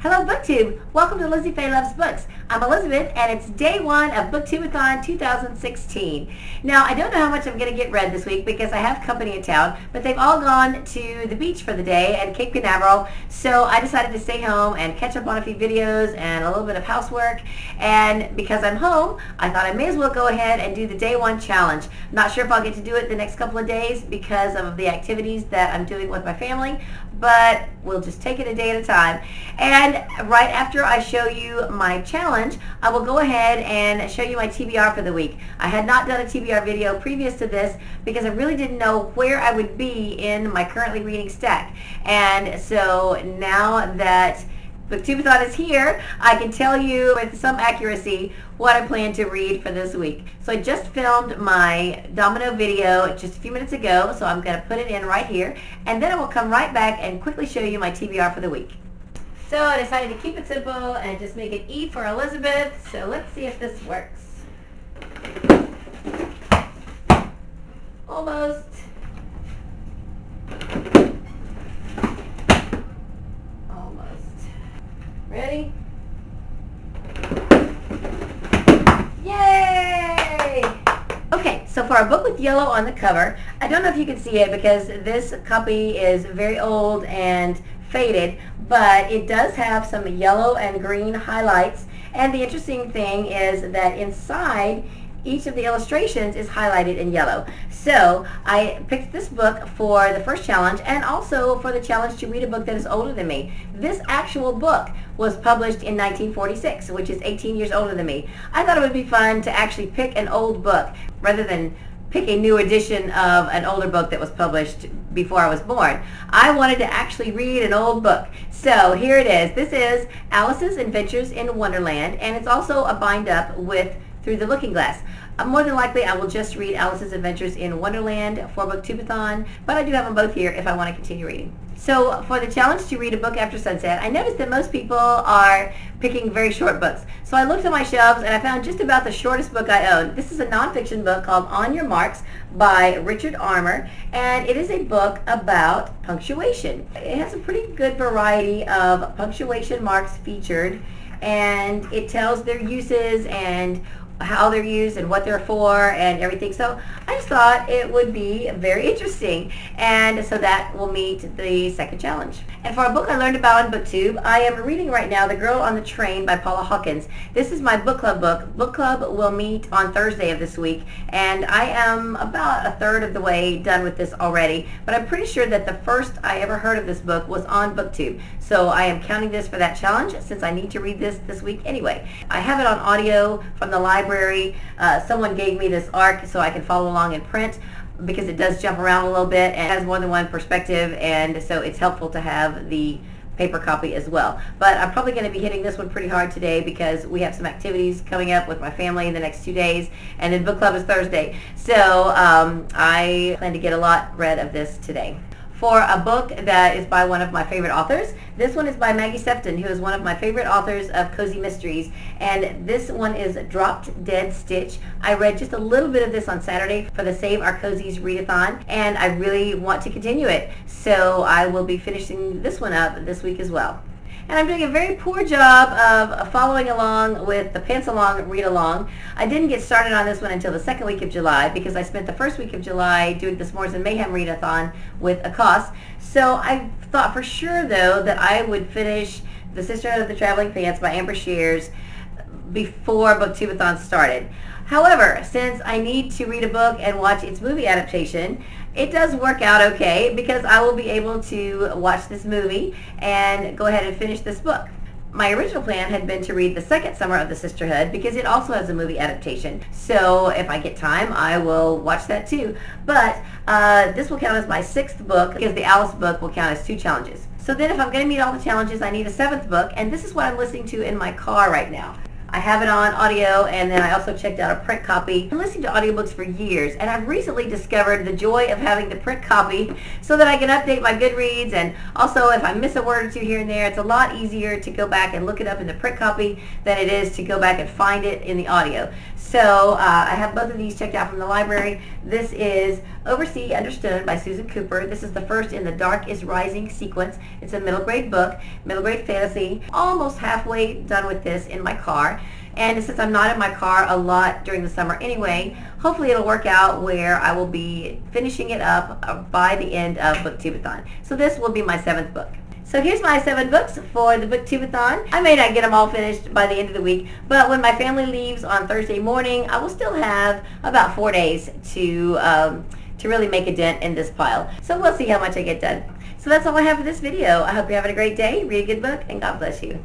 Hello BookTube! Welcome to Lizzie Faye Loves Books. I'm Elizabeth and it's day one of Booktubeathon 2016. Now I don't know how much I'm going to get read this week because I have company in town, but they've all gone to the beach for the day at Cape Canaveral, so I decided to stay home and catch up on a few videos and a little bit of housework, and because I'm home I thought I may as well go ahead and do the day one challenge. I'm not sure if I'll get to do it the next couple of days because of the activities that I'm doing with my family, but we'll just take it a day at a time. And right after I show you my challenge, I will go ahead and show you my TBR for the week. I had not done a TBR video previous to this because I really didn't know where I would be in my currently reading stack. And so now that Booktubeathon is here, I can tell you with some accuracy what I plan to read for this week. So I just filmed my Domino video just a few minutes ago, so I'm going to put it in right here, and then I will come right back and quickly show you my TBR for the week. So I decided to keep it simple and just make it E for Elizabeth, so let's see if this works. Almost. Ready? Yay! Okay, so for a book with yellow on the cover, I don't know if you can see it because this copy is very old and faded, but it does have some yellow and green highlights, and the interesting thing is that inside each of the illustrations is highlighted in yellow. So I picked this book for the first challenge and also for the challenge to read a book that is older than me. This actual book was published in 1946, which is 18 years older than me. I thought it would be fun to actually pick an old book rather than pick a new edition of an older book that was published before I was born. I wanted to actually read an old book. So here it is. This is Alice's Adventures in Wonderland, and it's also a bind up with Through the Looking Glass. More than likely I will just read Alice's Adventures in Wonderland for Booktubeathon, but I do have them both here if I want to continue reading. So for the challenge to read a book after sunset, I noticed that most people are picking very short books. So I looked at my shelves and I found just about the shortest book I own. This is a nonfiction book called On Your Marks by Richard Armour, and it is a book about punctuation. It has a pretty good variety of punctuation marks featured, and it tells their uses and how they're used and what they're for and everything. So I just thought it would be very interesting, and so that will meet the second challenge. And for a book I learned about on BookTube, I am reading right now The Girl on the Train by Paula Hawkins. This is my book club book. Book club will meet on Thursday of this week, and I am about a third of the way done with this already, but I'm pretty sure that the first I ever heard of this book was on BookTube. So I am counting this for that challenge since I need to read this week anyway. I have it on audio from the library. Someone gave me this ARC so I can follow along in print because it does jump around a little bit and has more than one perspective, and so it's helpful to have the paper copy as well. But I'm probably going to be hitting this one pretty hard today because we have some activities coming up with my family in the next 2 days, and then book club is Thursday. So I plan to get a lot read of this today. For a book that is by one of my favorite authors, this one is by Maggie Sefton, who is one of my favorite authors of cozy mysteries, and this one is Dropped Dead Stitch. I read just a little bit of this on Saturday for the Save Our Cozies readathon, and I really want to continue it, so I will be finishing this one up this week as well. And I'm doing a very poor job of following along with the Pants Along Read Along. I didn't get started on this one until the second week of July because I spent the first week of July doing the S'mores and Mayhem readathon with a cost. So I thought for sure, though, that I would finish The Sisterhood of the Traveling Pants by Ann Brashares before Booktubeathon started. However, since I need to read a book and watch its movie adaptation, it does work out okay because I will be able to watch this movie and go ahead and finish this book. My original plan had been to read the second summer of the Sisterhood because it also has a movie adaptation. So if I get time, I will watch that too. But this will count as my sixth book because the Alice book will count as 2 challenges. So then if I'm going to meet all the challenges, I need a 7th book, and this is what I'm listening to in my car right now. I have it on audio, and then I also checked out a print copy. I've been listening to audiobooks for years, and I've recently discovered the joy of having the print copy so that I can update my Goodreads, and also if I miss a word or two here and there, it's a lot easier to go back and look it up in the print copy than it is to go back and find it in the audio. So I have both of these checked out from the library. This is Oversea Under Stone by Susan Cooper. This is the first in the Dark is Rising sequence. It's a middle grade book, middle grade fantasy. Almost halfway done with this in my car. And since I'm not in my car a lot during the summer anyway, hopefully it'll work out where I will be finishing it up by the end of Booktubeathon. So this will be my 7th book. So here's my 7 books for the Booktubeathon. I may not get them all finished by the end of the week, but when my family leaves on Thursday morning, I will still have about 4 days to really make a dent in this pile. So we'll see how much I get done. So that's all I have for this video. I hope you're having a great day. Read a good book, and God bless you.